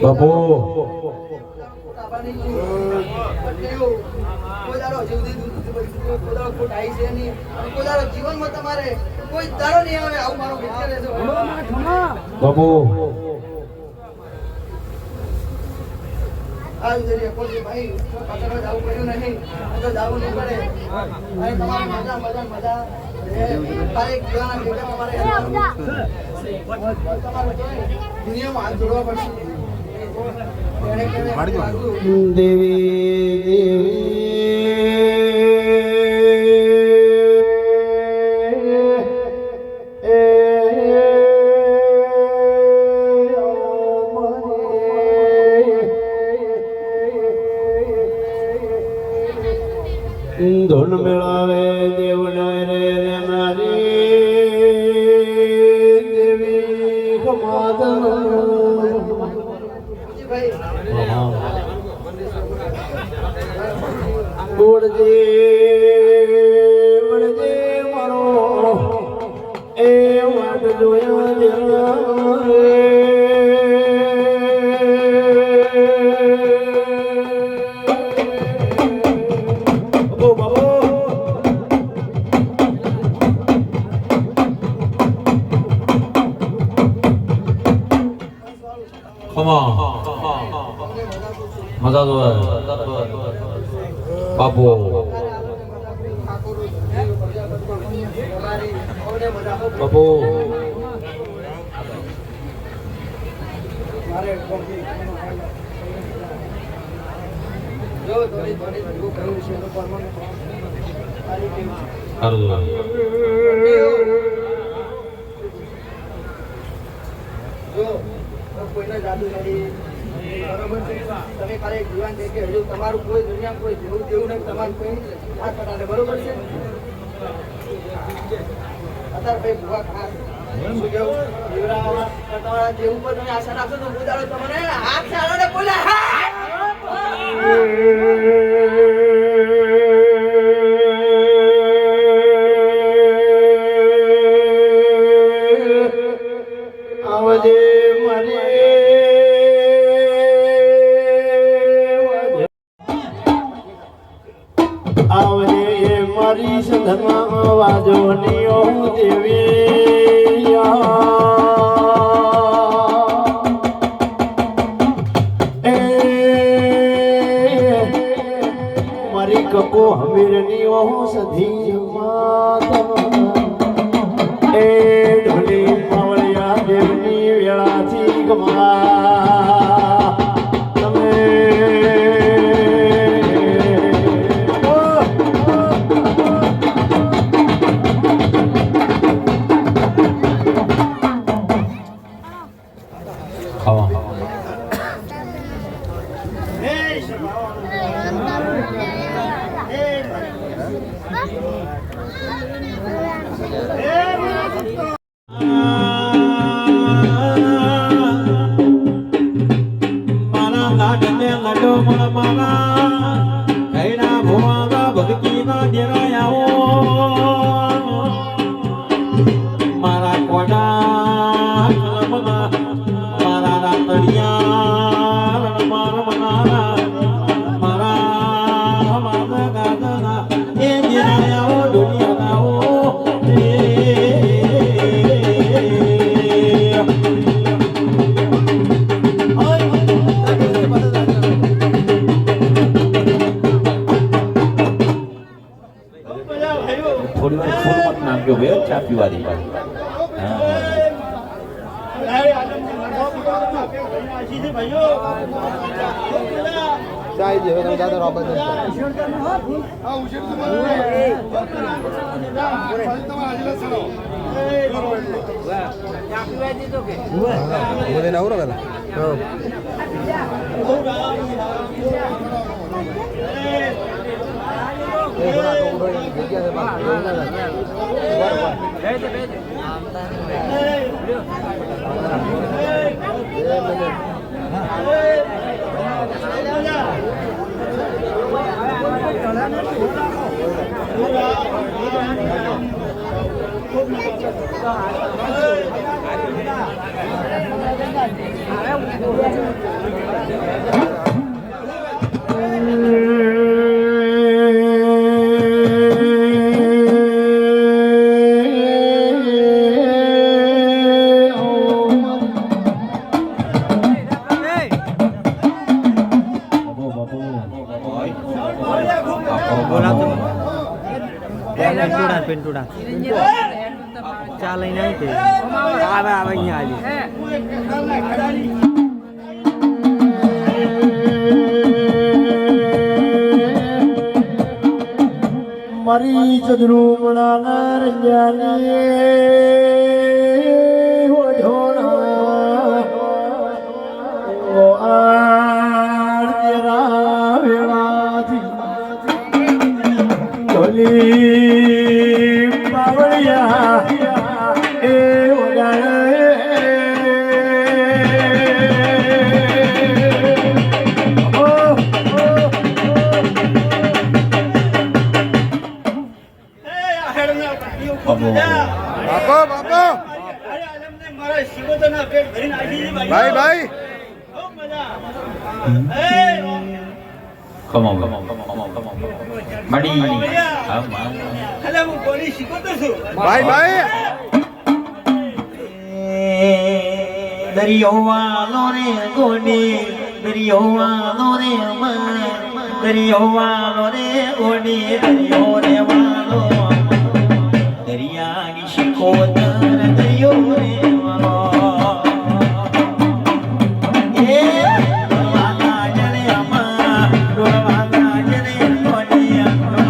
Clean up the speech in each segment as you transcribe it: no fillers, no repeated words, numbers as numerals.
બાપુ જીવનમાં તમારે કોઈ દાડો નહીં આવે આવું મારો મિત્ર રહેજો બાપુ ભાઈ પાછળ જવું પડ્યું નહીં તો જવું નહીં પડે અને તમારી મજા મજા મજા દુનિયામાં હાથ જોડવા પડશે દેવી ધૂન મેળાવે દેવને રે મારી દેવી કમાદન વડજે વડજે મારો એ વાટ જોયા મજા જોવે બાપુ બાપુ કોઈને જાદુ નથી બરોબર છે તમે ખાલી એક જીવન છે કે હજુ તમારું કોઈ દુનિયા કોઈ જેવું જેવું નહીં તમારું કોઈ હાથ પટાડે બરોબર છે અત્યારે ભાઈ ભૂવા ખાસ શું કેવું તમારા જેવું પર તમે આશા રાખશો તો ઉદાડો તમને હાથ ચાલો ને બોલે આવજે મારે આવજે મારી સદમાં વાજો નિયો દેવી મારી કપો હમીર નિયો સધી એ ઢોલી પાવળિયા દેવની વેળાથી ગમા તમે મારા કોડા મારા રાતડિયા મારા મારા ગાદના એ જેરાયાઓ દુનિયાઓ થોડી વાર ફૂલ મત નાખજો બે ચા પીવાની ચાય જેવો તમે દાદા રોબત મને ના આવરો પેલા ખૂબ મોટો પિન્ટુડા ચા લઈને આવી તે આવે અહીંયા આવી મારી ચદરૂપણા નરંજાને ઓ આર તેરા વેવાથી ઢોલી પાવળિયા એ ભાઈ ભાઈ Come on. Madi. ભાઈ ભાઈ દરિયો વાલો રે ગોડી દરિયો વાલો રે અમાર દરિયો વાલો રે ગોડી દરિયો રે વાલો દરિયાની શિકોતર દરિયો રે વાલો એ વાલા જરે અમાર વાલા જરે ગોડી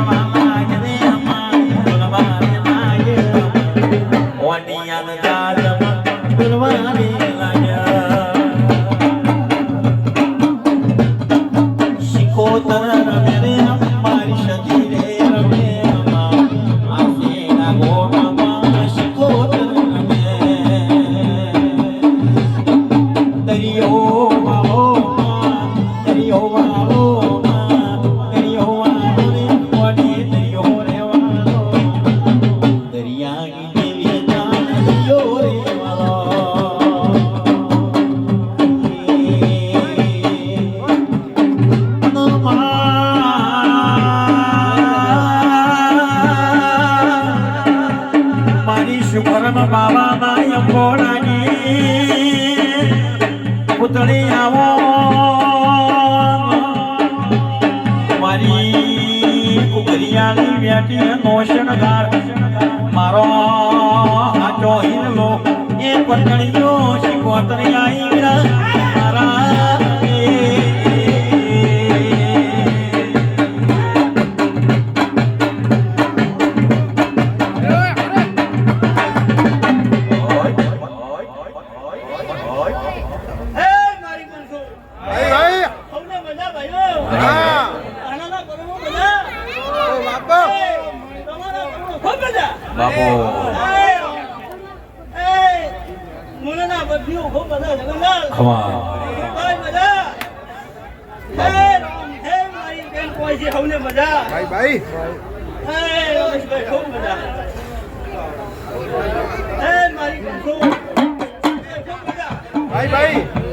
વાલા જરે અમાર વાલા નાય ઓનિયાન જાદમ દરવાને પુતળી આવો મારી કુકરિયાની બેટી નોશનગાર મારો હાચો હિરલો એ પટણીઓ શિકોતરી આઈ મારા ભાઈ ભાઈ ભાઈ ભાઈ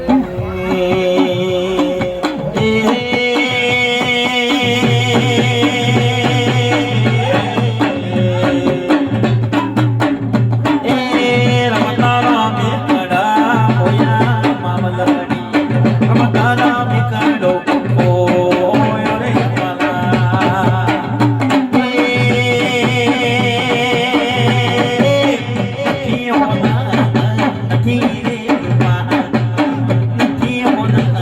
નથી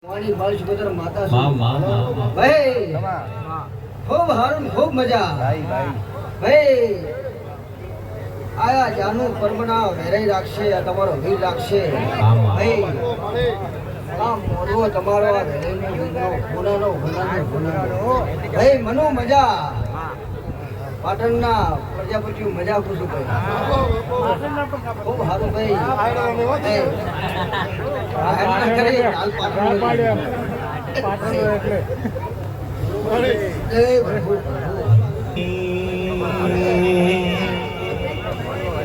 મારી બાળ સુગોદર માતા છું. ભાઈ ખૂબ હારું ને ખૂબ મજા ભાઈ આયા જાનું પરમના વેરાઈ રાખશે આ તમારો વીર રાખશે ભાઈ આ મોરવો તમારો આ વેરાઈનો વીરનો ગુનાનો ભાઈ મનો મજા પાટણના પ્રજાપતિઓ મજા પૂછું ભાઈ ખૂબ સારું ભાઈ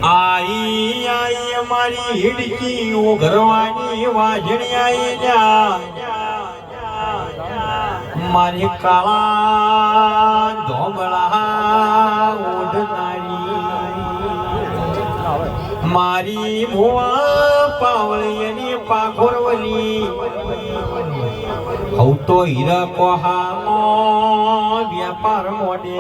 આઈ આઈ અમારી હિડકી ઘરવાની વાજણી આઈ જા મારી કાળા ધોબળા ઓઢનારી મારી ભુવા પાવળીની પાખોરવલી હઉ તો હીરા કોહાનો વ્યાપાર મોડે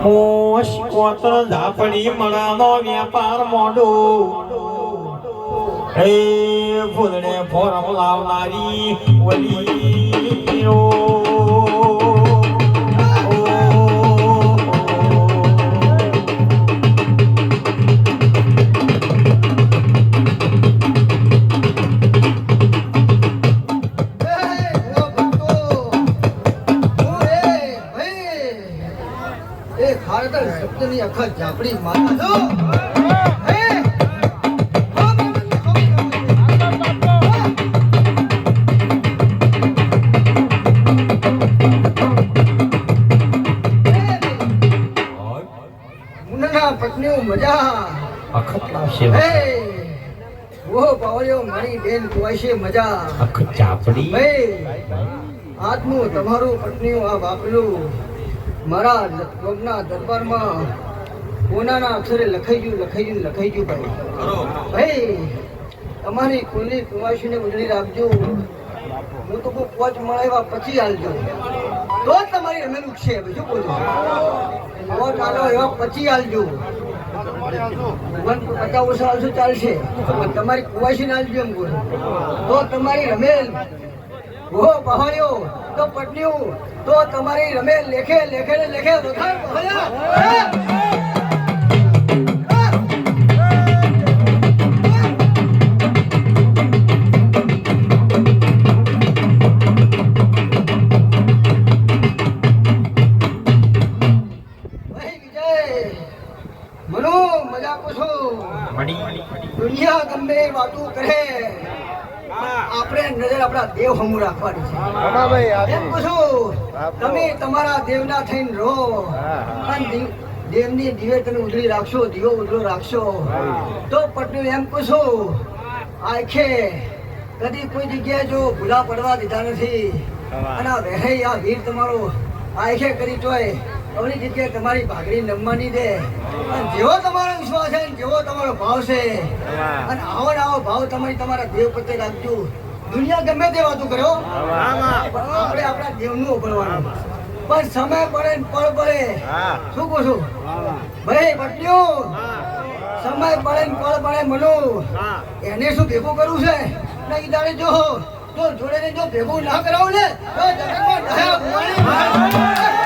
મોશ કોતર ઝાપડી મળાનો વ્યાપાર મોડો એ ફૂલડે ફોરમ લાવનારી વલી ઓ શબ્દની અખર ઝાપડી માતા છો પત્નીઓ મજા અખત લાવશે વો પાવળિયો મારી બેન કુવાશે મજા અખત ઝાપડી આજનું તમારું પત્નીઓ આ વાપર્યું મારા લોગના દરબારમાં કોનાના અક્ષરે લખાઈ ગયું ભાઈ તમારી કુલની કુવાસીને ઉજળી રાખજો હું તો કોઈ પોચ મળાવ્યા પછી હાલજો તો જ તમારી રમેલું છે બીજું બોલો પોચ આલો એવા પછી હાલજો 50 વર્ષ હાલશો ચાલશે પણ તમારી કુવાસીને હાલજો એમ બોલો તો તમારી રમેલ ઓ પહાડ્યો તો પટન્યું તો તમારી રમેલ લેખે વખાણ પહાડ્યા દુનિયા ગમે વાતું કરે આપણે નજર આપણા દેવ હમું રાખવાની છે એમ પૂછું તમે તમારા દેવના થઈને રહો અને દેવની દિવે તમે ઉજળી રાખશો દીવો ઉજળો રાખશો તો પટનું એમ પૂછું આખે કદી કોઈ જગ્યાએ જો ભૂલા પડવા દીધા નથી અને આ વહેઈ આ વીર તમારો આખે કરી તોય અવની જગ્યાએ તમારી ભાગડી નમવાની દે અને જેવો તમારો વિશ્વાસ છે જેવો તમારો ભાવ છે અને આવો ભાવ તમારા દેવ પ્રત્યે રાખજો દુનિયા ગમે તે વાતું કર્યો આપણે આપણા દેવનું ઉભરવાનું પણ સમય પડે ને પળ પડે શું કહું છું ભાઈ પત્નીઓ સમય પડે ને પળ પડે મનો એને શું ભેગું કરવું છે નહીં તારે જો જોડે ને જો ભેગું ના કરાવું ને તો જગતમાં દયા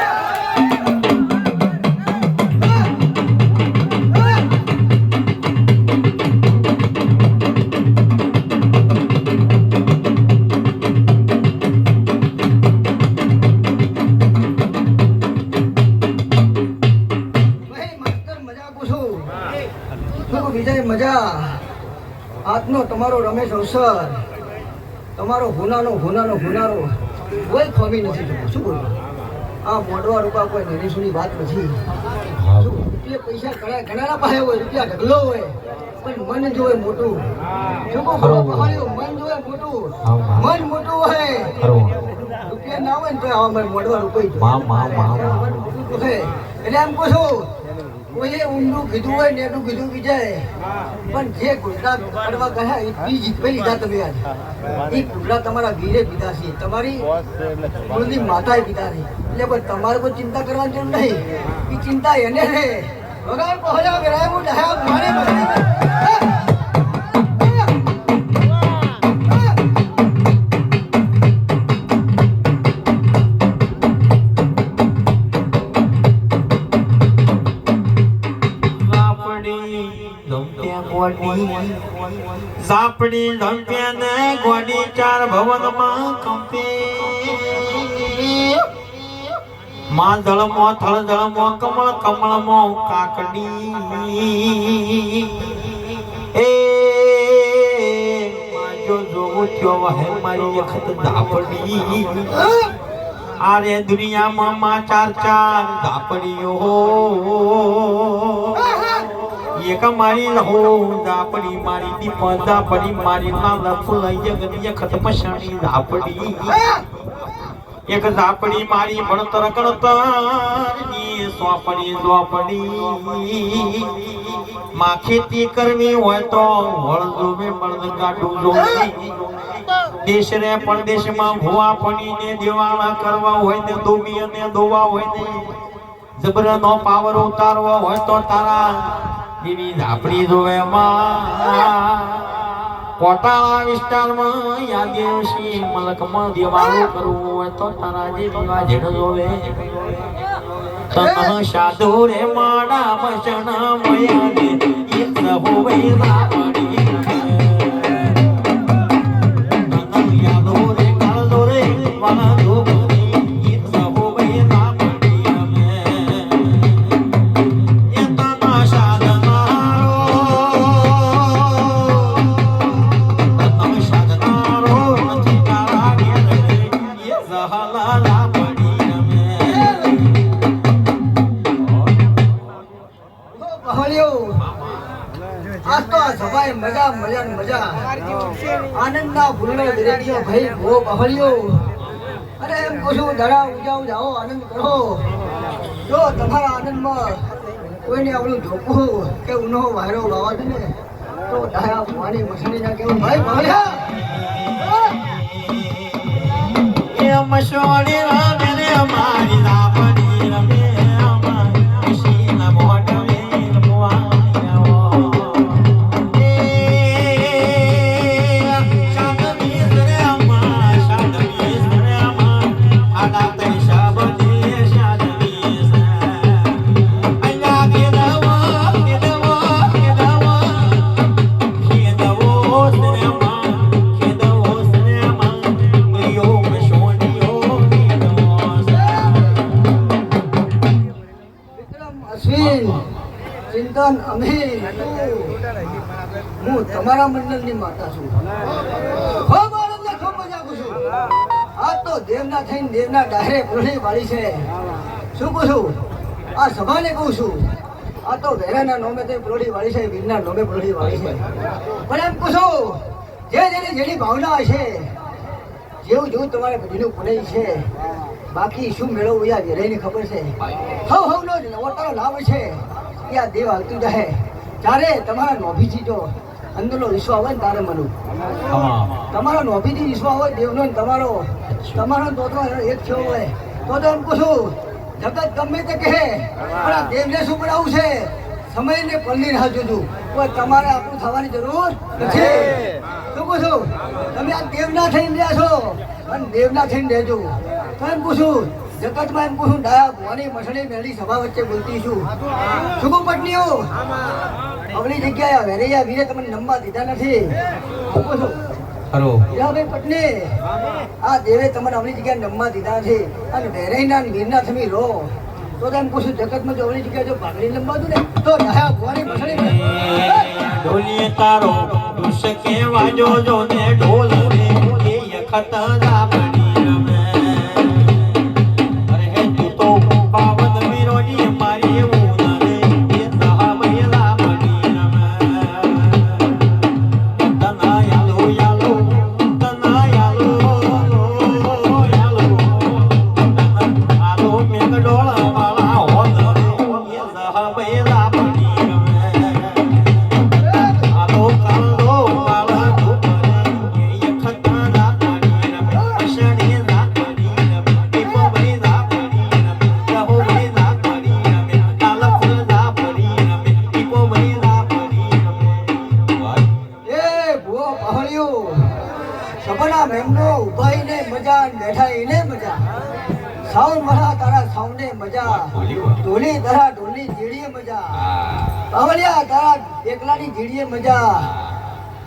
મજા આજનો તમારો રમેશ અવસર તમારો હુનારો કોઈ ખોમી નથી શું બોલું આ મોડવા રૂપા કોઈ નિરીશુની વાત નથી રૂપિયા પૈસા ઘણા પાસે હોય રૂપિયા ઢગલો હોય પણ મન જોવે મોટું શું કહું મન જોવે મોટું મન મોટું હોય રૂપિયા ના હોય ને તો આવા મોડવા રૂપાઈ એટલે એમ કહું છું કોઈએ ઊંડું કીધું હોય ને એટલું કીધું બીજાય પણ જે ગુજરાત કરવા ગયા એ પી જીતભાઈ લીધા તમે આજ એ ગુજરાત તમારા વીરે પીધા છે તમારી કુળની માતાએ પીધા છે એટલે પણ તમારે કોઈ ચિંતા કરવાની જરૂર નહીં એ ચિંતા એને છે વગર પહોંચ્યા વેરાય હું ડાયા મારે ઝાપડી ધમકે ને ગોડી ચાર ભવનમાં કંપે માં દળમો થળ દળમો કમળ કમળમો કાકડી એ માજો જોવું થયો વહે મારી વખત ઝાપડી આરે દુનિયામાં માં ચાર ચાર ઝાપડીઓ એક મારી રહો ઝાપડી મારી દીપ ઝાપડી મારી લાલ ફૂલ જગની વખત પછાણી ઝાપડી એક ઝાપડી મારી ભણતર કણતર ની સોપડી ઝોપડી માં ખેતી કરવી હોય તો વળ જોવે બળદ ગાડું જોવી દેશ રે પરદેશમાં ભૂવા પડીને દેવાળા કરવા હોય ને દોબી અને દોવા હોય ને જબરનો પાવર ઉતારવો હોય તો તારા એવી ઝાપડી જોવે માં કોટાળા વિસ્તારમાં યાદેવશી મલકમાં દેવાળું કરવું હોય તો તારા જે દીવા જેડ જોવે તન સાધુ રે માડા વચન મયા દે એક હોવે ઝાપડી મજા મજા મજા આનંદના ભૂલો દરેકનો ભાઈ ભો બહળ્યો અરે એમ પૂછું ધડા ઉજાવ જાઓ આનંદ કરો જો તમારા આનંદમાં કોઈને આવડું ઢોકવું કે ઉનો વાયરો વાવા દે ને તો ડાયા પાણી મસળી ના કેવું ભાઈ બહળ્યા એ મસોડી રામે રે મારી ઝાપડી રમે અમારી શીલા મોઢવે મુવા ચિંતન અમે હું તમારા મંડળની માતા છું ખૂબ આનંદ ખૂબ મજા છું આ તો દેવના થઈને દેવના ડાયરે પ્રોઢી વાળી છે શું કહું છું આ સભાને કહું છું આ તો વેરાના નોમે તે પ્રોઢી વાળી છે વીરના નોમે પ્રોઢી વાળી છે પણ એમ કહું છું જે જેની જેની ભાવના હશે જેવું જેવું તમારે બધીનું પુનઈ છે બાકી શું મેળવવું યા વેરાઈની ખબર છે હવનો જ ઓટાનો લાભ છે યા દેવ આવતું રહે જ્યારે તમારા નોભીથી જો અંદરનો વિશ્વાસ હોય ને તારે મનું તમારો નોભીથી વિશ્વાસ હોય દેવનો ને તમારો દોતરો એક થયો હોય તો એમ પૂછું જગત ગમે તે કહે પણ આ દેવને શું બનાવવું છે સમયને પલની રાહ જોજો કોઈ તમારે આપણું થવાની જરૂર નથી શું પૂછું તમે આ દેવના થઈને રહ્યા છો અને દેવના થઈને રહેજો તો એમ પૂછું જગતમાં એમ પૂછું ડાયા ભવાની મસળી મેળી સભા વચ્ચે બોલતી છું શું પત્નીઓ અવળી જગ્યાએ વેરૈયા વીરે તમને નંબર દીધા નથી પૂછું ભાઈ પત્ની આ દેવે તમને અવળી જગ્યાએ નંબર દીધા છે અને વેરૈના વીરના તમે લો તો એમ પૂછું જગતમાં જો અવળી જગ્યાએ જો ભાગડી લંબા દઉં ને તો ડાયા ભવાની મસળી ઢોલીએ તારો દુષ કેવા જો ને ઢોલ રે એ ખતરા બની રમે અરે તું તો પાવન વિરોધી મારી એવું રે એ સહામયલા બની રમે તના યાલો યાલો આલો મેઘડોળા વાળા હોત રે એ સહામયલા બની રમે આલો કાળો વાળા સાઉન્ડ મરા તારા સાઉન્ડે મજા ઢોલી તારા ઢોલી જીડીએ મજા બાવળિયા તારા એકલાની જીડીએ મજા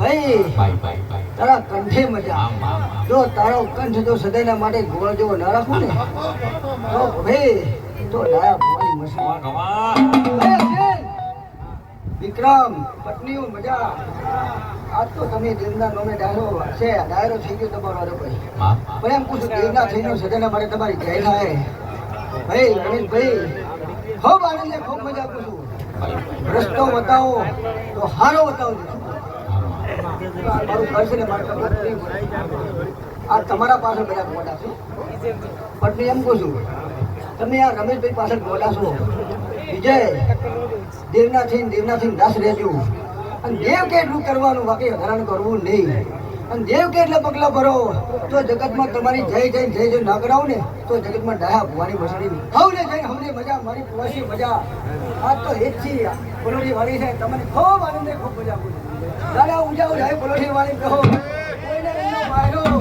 ભાઈ ભાઈ ભાઈ ભાઈ તારા કંઠે મજા આમ આમ આમ. જો તારો કંઠ જો સદાયના માટે ગોળ જેવો ના રાખું ને તો ભાઈ તો ડાયા ભવાની મસી ગવા વિક્રમ પત્નીઓ મજા આજ તો તમે દેવના નામે ડાયરો થઈ ગયો તમારો અરે ભાઈ માં પણ એમ પૂછું દેવના થઈને સદાયના માટે તમારી જય થાય ભાઈ રમેશભાઈ ખૂબ આનંદ ખૂબ મજા પૂછું રસ્તો બતાવો તો હારો બતાવજો મારું ઘર છે ને મારે આ તમારા પાસે બધા મોટા છે પત્ની એમ કહું છું તમે આ રમેશભાઈ પાસે મોટા છો વિજય દેવનાથી દાસ રહેજો અને દેવ કેટલું કરવાનું બાકી હરાણ કરવું નહીં અને દેવ કેટલા પગલા ભરો તો જગતમાં તમારી જય જય ના કરાવું ને તો જગતમાં ડાયા ભવાની મસળી હવને જઈને હમને મજા મારી પુવાસી મજા આ તો એ જ છે પલોઠી વાળી છે તમને ખૂબ આનંદ ખૂબ મજા પૂરી દાદા ઉજાવ જાય પલોઠી વાળી કહો કોઈને એમનો માર્યો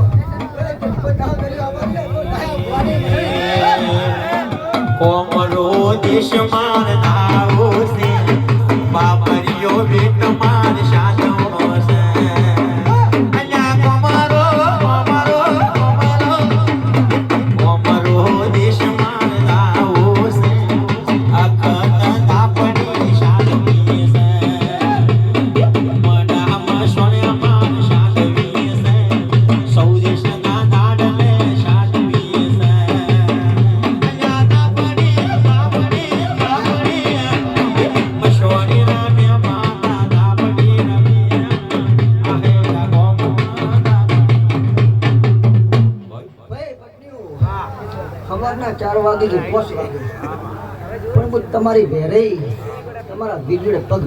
બધા કર્યો આપણને તો ડાયા ભવાની મસળી કોમરો દેશ મારનારો છે બાપરીઓ બેટ માર શાનો છે અલ્યા કોમરો દેશ મારનારો છે અખત દાપડી શાનવી છે મડામાં સોને માર શાનવી છે સૌ દેશના નાડલે શાનવી છે સવારના 4 વાગે થી 5 વાગે પણ તમારી વેરાઈ તમારા વીજળે પગ